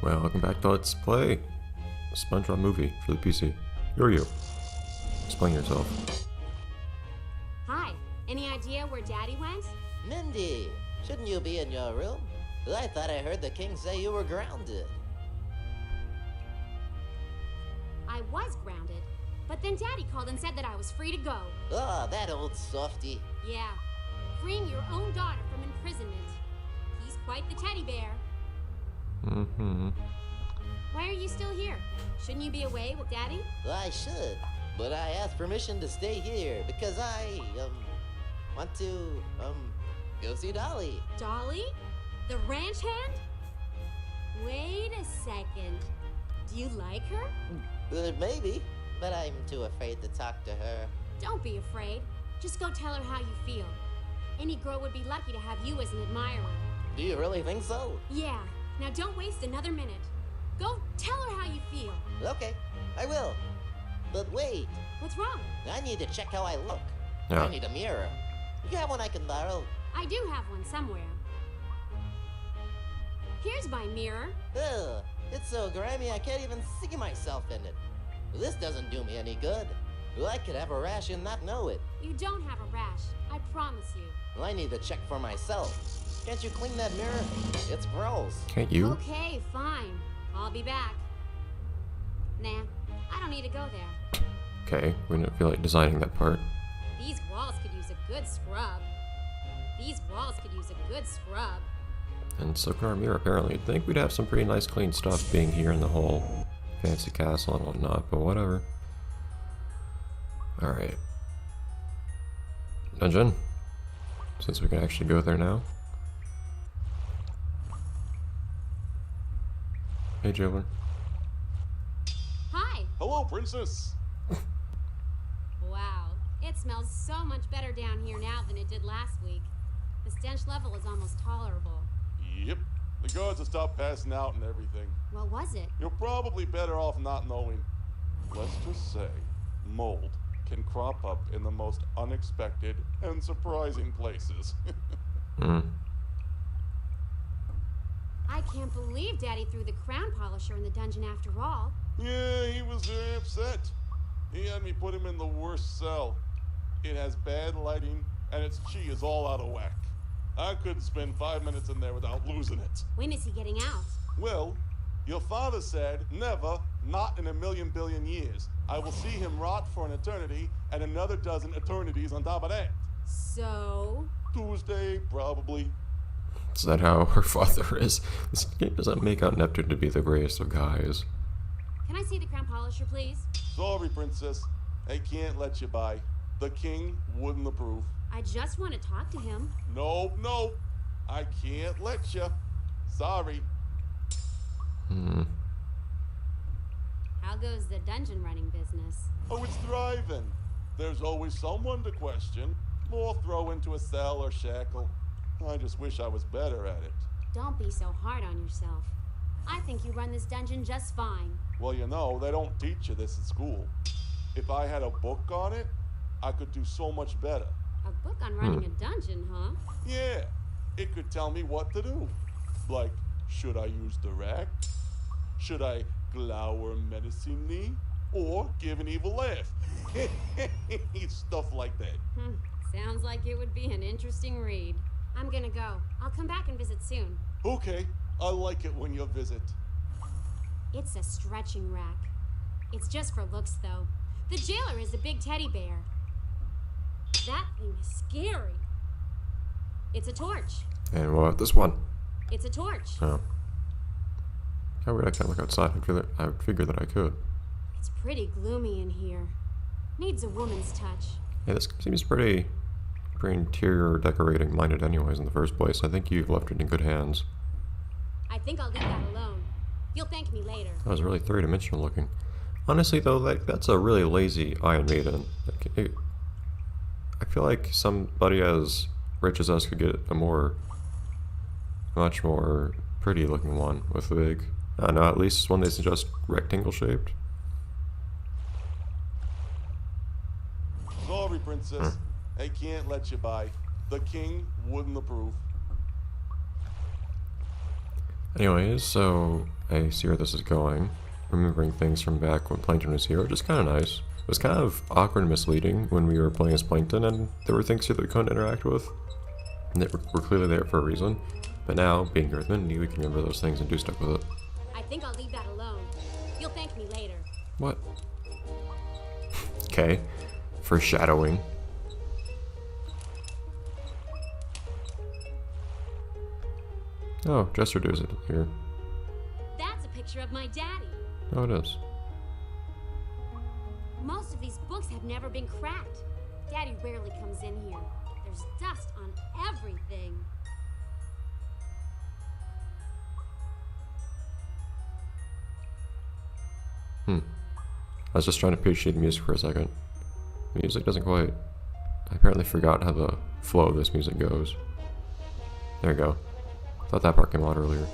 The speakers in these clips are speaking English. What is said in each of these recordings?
Well, welcome back to Let's Play Spongebob Movie for the PC. Who are you? Explain yourself. Hi. Any idea where Daddy went? Mindy, shouldn't you be in your room? I thought I heard the king say you were grounded. I was grounded, but then Daddy called and said that I was free to go. Oh, that old softy. Yeah, freeing your own daughter from imprisonment. He's quite the teddy bear. Mm-hmm. Why are you still here? Shouldn't you be away with Daddy? I should, but I asked permission to stay here because I, want to, go see Dolly. Dolly? The ranch hand? Wait a second. Do you like her? Maybe, but I'm too afraid to talk to her. Don't be afraid. Just go tell her how you feel. Any girl would be lucky to have you as an admirer. Do you really think so? Yeah. Now don't waste another minute. Go tell her how you feel. Okay, I will. But wait, What's wrong? I need to check how I look. Yeah. I need a mirror. You have one I can borrow? I do have one somewhere. Here's my mirror. Ugh, it's so grimy I can't even see myself in it. This doesn't do me any good. I could have a rash and not know it. You don't have a rash. I promise you. Well, I need to check for myself. Can't you clean that mirror? It's gross. Can't you? Okay, fine. I'll be back. Nah, I don't need to go there. Okay, we didn't feel like designing that part. These walls could use a good scrub. These walls could use a good scrub. And so can our mirror, apparently. You'd think we'd have some pretty nice clean stuff being here in the whole fancy castle and whatnot, but whatever. Alright. Dungeon. Since we can actually go there now. Hey, jailer. Hi. Hello, princess. Wow. It smells so much better down here now than it did last week. The stench level is almost tolerable. Yep. The guards have stopped passing out and everything. What was it? You're probably better off not knowing. Let's just say, mold can crop up in the most unexpected and surprising places. Hmm. I can't believe Daddy threw the crown polisher in the dungeon after all. Yeah, he was very upset. He had me put him in the worst cell. It has bad lighting, and its chi is all out of whack. I couldn't spend 5 minutes in there without losing it. When is he getting out? Well, your father said, never, not in a million billion years. I will see him rot for an eternity, and another dozen eternities on top of that. So? Tuesday, probably. Is that how her father is? This game doesn't make out Neptune to be the greatest of guys. Can I see the crown polisher, please? Sorry, princess. I can't let you by. The king wouldn't approve. I just want to talk to him. Nope, nope. I can't let you. Sorry. Hmm. How goes the dungeon running business? Oh, it's thriving. There's always someone to question, or throw into a cell or shackle. I just wish I was better at it. Don't be so hard on yourself. I think you run this dungeon just fine. Well, you know, they don't teach you this at school. If I had a book on it, I could do so much better. A book on running a dungeon, huh? Yeah, it could tell me what to do. Like, should I use direct? Should I glower menacingly? Or give an evil laugh? Stuff like that. Sounds like it would be an interesting read. I'm gonna go. I'll come back and visit soon. Okay, I like it when you visit. It's a stretching rack. It's just for looks, though. The jailer is a big teddy bear. That thing is scary. It's a torch. And what about this one? It's a torch. Oh. How would I can't look outside? I would figure that I could. It's pretty gloomy in here. Needs a woman's touch. Yeah, this seems pretty interior decorating minded anyways in the first place. I think you've left it in good hands. I think I'll leave that alone. You'll thank me later. That was really three-dimensional looking. Honestly, though, that's a really lazy Iron Maiden. I feel like somebody as rich as us could get a much more pretty-looking one with a big. No, at least one that's just rectangle-shaped. Sorry, princess. I can't let you by. The king wouldn't approve. Anyways, so I see where this is going. Remembering things from back when Plankton was here, which is kind of nice. It was kind of awkward and misleading when we were playing as Plankton and there were things here that we couldn't interact with. And that were clearly there for a reason. But now, being here with Mindy, we can remember those things and do stuff with it. I think I'll leave that alone. You'll thank me later. What? Okay. Foreshadowing. Oh, Jester does it here. That's a picture of my daddy. Oh, it is. Most of these books have never been cracked. Daddy rarely comes in here. There's dust on everything. I was just trying to appreciate the music for a second. The music doesn't quite... I apparently forgot how the flow of this music goes. There we go. Thought that part came out earlier.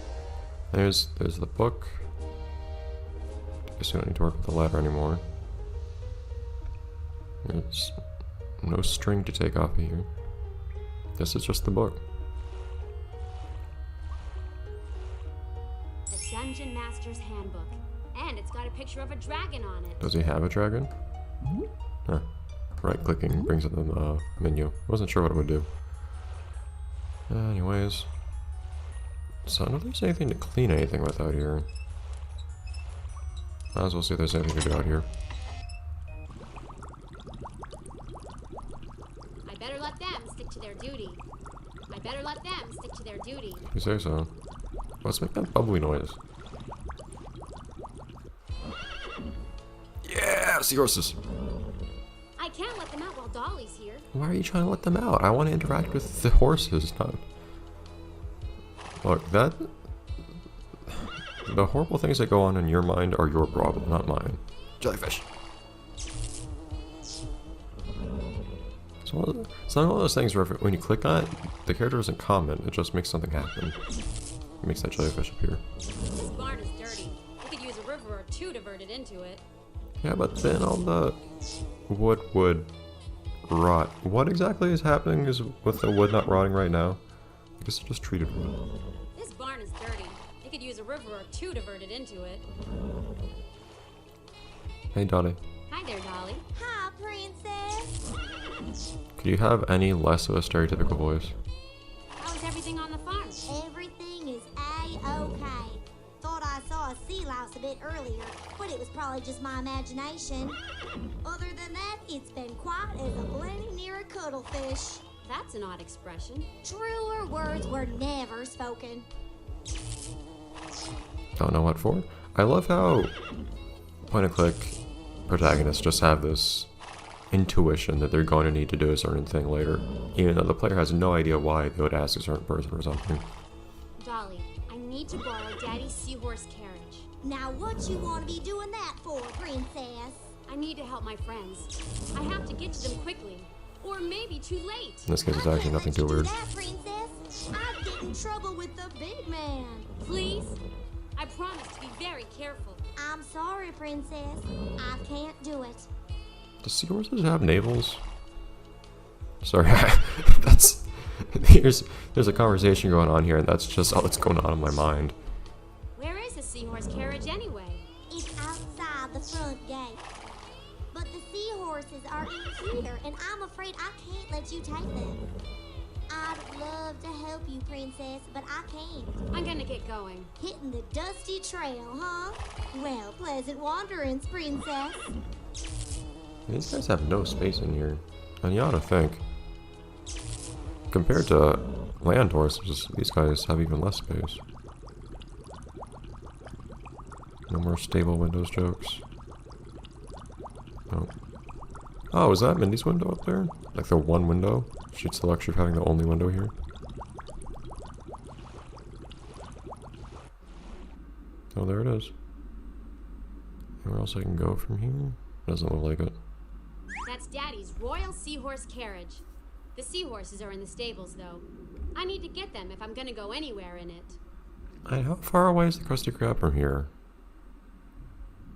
There's the book. Guess we don't need to work with the ladder anymore. There's no string to take off of here. This is just the book. The Dungeon Master's Handbook. And it's got a picture of a dragon on it. Does he have a dragon? Huh. Right-clicking brings up the menu. Wasn't sure what it would do. Anyways. So I don't know if there's anything to clean anything with out here. Might as well see if there's anything to do out here. I better let them stick to their duty. I better let them stick to their duty. You say so. Let's make that bubbly noise. Yeah! Seahorses! I can't let them out while Dolly's here. Why are you trying to let them out? I want to interact with the horses, not... Look, that... The horrible things that go on in your mind are your problem, not mine. Jellyfish! It's not one of those things where when you click on it, the character doesn't comment, it just makes something happen. It makes that jellyfish appear. This barn is dirty. We could use a river or two to divert it into it. Yeah, but then all the wood would rot. What exactly is happening is with the wood not rotting right now? I guess it's just treated wood. This barn is dirty. We could use a river or two to divert it into it. Hey, Dottie. Hi there, Dolly. Hi, princess. Could you have any less of a stereotypical voice? How is everything on the farm? Everything is A-okay. Thought I saw a sea louse a bit earlier, but it was probably just my imagination. Other than that, it's been quiet as a plenty near a cuttlefish. That's an odd expression. Truer words were never spoken. Don't know what for. I love how point-and-click protagonists just have this intuition that they're going to need to do a certain thing later, even though the player has no idea why they would ask a certain person or something. Dolly, I need to borrow Daddy's seahorse carriage. Now what you want to be doing that for, princess? I need to help my friends. I have to get to them quickly, or maybe too late. In this case, it's I actually can't nothing let you too do weird. that, princess. I'd get in trouble with the big man. Please? I promise to be very careful. I'm sorry, princess. I can't do it. Do seahorses have navels? Sorry, that's... There's a conversation going on here, and that's just all that's going on in my mind. Where is the seahorse carriage anyway? It's outside the front gate. But the seahorses are in here, and I'm afraid I can't let you take them. I'd love to help you, princess, but I can't. I'm gonna get going. Hitting the dusty trail, huh? Well, pleasant wanderings, princess. These guys have no space in here. And you ought to think. Compared to land horses, these guys have even less space. No more stable windows jokes. Oh. Oh, is that Mindy's window up there? Like the one window? She gets the luxury of having the only window here. Oh, there it is. Anywhere else I can go from here? Doesn't look like it. That's Daddy's royal seahorse carriage. The seahorses are in the stables, though. I need to get them if I'm gonna go anywhere in it. And how far away is the Krusty Krab from here?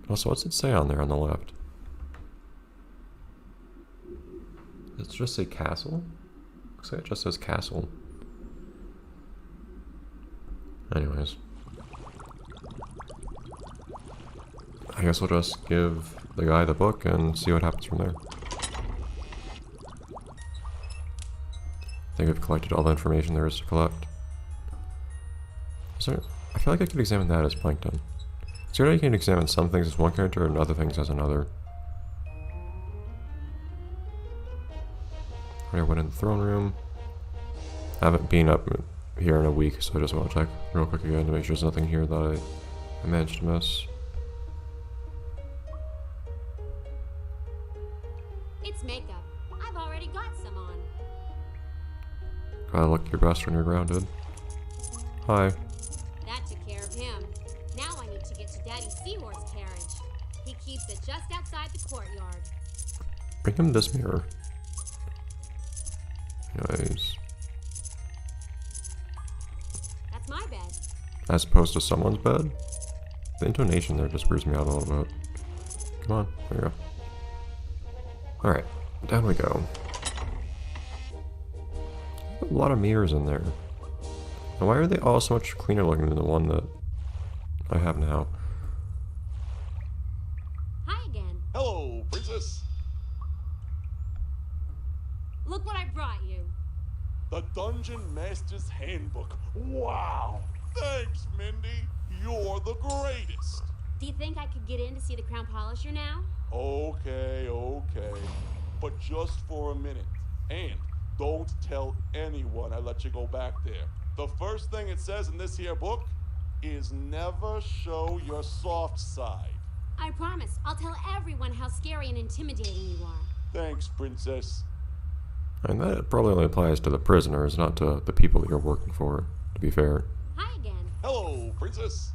Also, what's it say on there on the left? Does it just say castle? Looks like it just says castle. Anyways. I guess we'll just give the guy the book and see what happens from there. I think we've collected all the information there is to collect. So I feel like I could examine that as Plankton. So you can examine some things as one character and other things as another. I went in the throne room. I haven't been up here in a week, so I just want to check real quick again to make sure there's nothing here that I managed to miss. It's makeup. I've already got some on. Gotta look your best when you're grounded. Hi. That took care of him. Now I need to get to Daddy's seahorse carriage. He keeps it just outside the courtyard. Bring him this mirror. Nice. That's my bed. As opposed to someone's bed? The intonation there just weirds me out a little bit. Come on, there you go. Alright, down we go. A lot of mirrors in there. Now why are they all so much cleaner looking than the one that I have now? Hi again. Hello, princess. Look what I brought you. The Dungeon Master's Handbook. Wow. Thanks, Mindy. You're the greatest. Do you think I could get in to see the crown polisher now? Okay. But just for a minute. And don't tell anyone I let you go back there. The first thing it says in this here book is never show your soft side. I promise. I'll tell everyone how scary and intimidating you are. Thanks, princess. And that probably only applies to the prisoners, not to the people that you're working for, to be fair. Hi again. Hello, princess.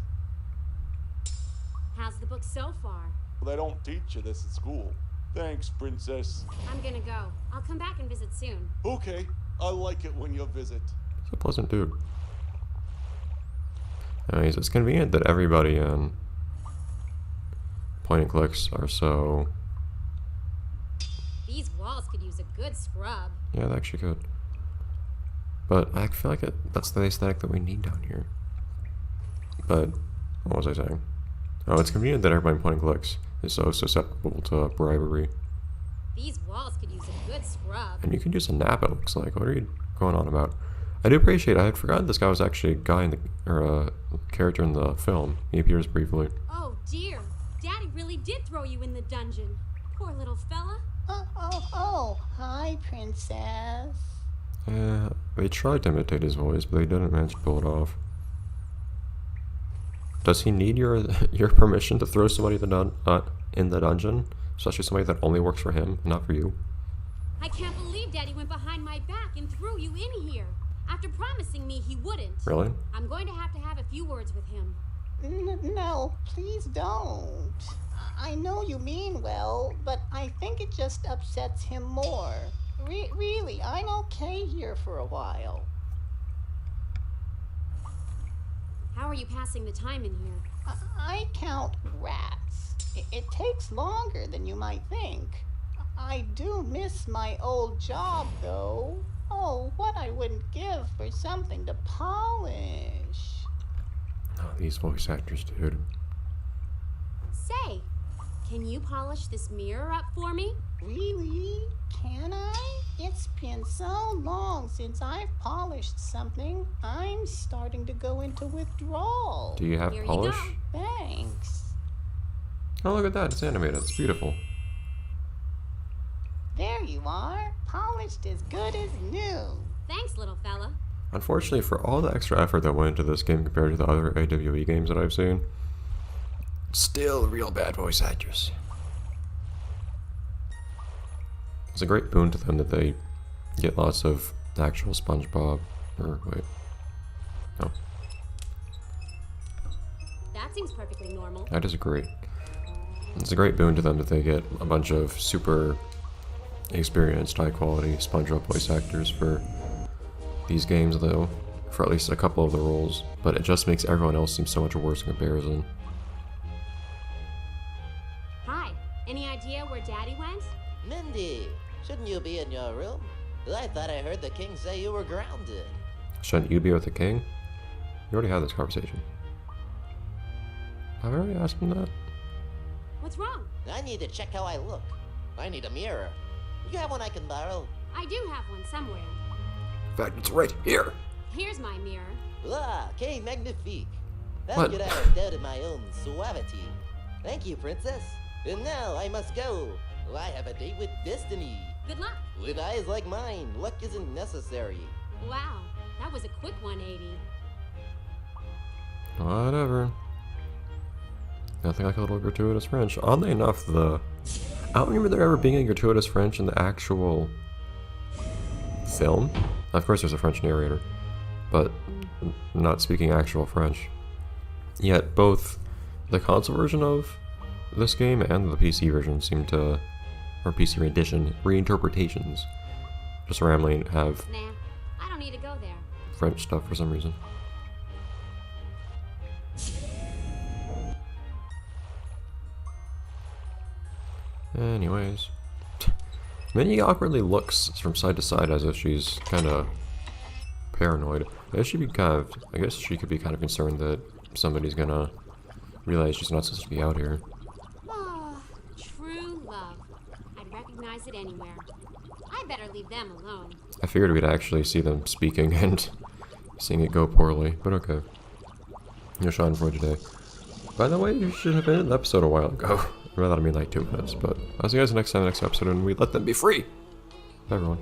How's the book so far? They don't teach you this at school. Thanks, princess. I'm gonna go. I'll come back and visit soon. Okay, I like it when you visit. He's a pleasant dude. Anyways, it's convenient that everybody in point and clicks are so... These walls could use a good scrub. Yeah, they actually could. But I feel like that's the aesthetic that we need down here. But, what was I saying? Oh, it's convenient that everybody in point and clicks is so susceptible to bribery. These walls could use a good scrub. And you can use a nap, it looks like. What are you going on about? I do appreciate, I had forgotten this guy was actually a guy in the, or a character in the film. He appears briefly. Oh dear, Daddy really did throw you in the dungeon. Poor little fella. Oh, hi, princess. Yeah, they tried to imitate his voice, but they didn't manage to pull it off. Does he need your permission to throw somebody in the dungeon? Especially somebody that only works for him, not for you? I can't believe Daddy went behind my back and threw you in here. After promising me he wouldn't. Really? I'm going to have a few words with him. No, please don't. I know you mean well, but I think it just upsets him more. Really, I'm okay here for a while. How are you passing the time in here? I count rats. It takes longer than you might think. I do miss my old job, though. Oh, what I wouldn't give for something to polish. Oh, these voice actors, dude. Say, can you polish this mirror up for me? Really? Can I? It's been so long since I've polished something. I'm starting to go into withdrawal. Do you have Here you polish? go. Thanks. Oh, look at that. It's animated. It's beautiful. There you are. Polished as good as new. Thanks, little fella. Unfortunately, for all the extra effort that went into this game compared to the other AWE games that I've seen, still real bad voice actors. It's a great boon to them that they get lots of actual Spongebob, or wait, no, That seems perfectly normal. I disagree. It's a great boon to them that they get a bunch of super experienced, high quality Spongebob voice actors for these games, though, for at least a couple of the roles, but it just makes everyone else seem so much worse in comparison. Hi, any idea where Daddy went? Mindy, shouldn't you be in your room? I thought I heard the king say you were grounded. Shouldn't you be with the king? You already had this conversation. Have I already asked him that? What's wrong? I need to check how I look. I need a mirror. You have one I can borrow? I do have one somewhere. In fact, it's right here. Here's my mirror. Ah, que magnifique. How What? could I have doubted my own suavity? Thank you, princess. And now I must go. I have a date with destiny. Good luck. With eyes like mine, luck isn't necessary. Wow, that was a quick 180. Whatever. Nothing like a little gratuitous French. Oddly enough, I don't remember there ever being a gratuitous French in the actual film. Of course, there's a French narrator, but not speaking actual French. Yet both the console version of this game and the PC version seem to, or PC edition, reinterpretations, just randomly have Nah, I don't need to go there. French stuff for some reason. Anyways. Minnie awkwardly looks from side to side as if she's kind of paranoid. I guess she could be kind of concerned that somebody's gonna realize she's not supposed to be out here. Oh, true love. I'd recognize it anywhere. I better leave them alone. I figured we'd actually see them speaking and seeing it go poorly, but okay. No shine for today. By the way, you should have ended the episode a while ago. By that I mean like 2 minutes, but I'll see you guys next time, next episode, and we let them be free! Bye everyone.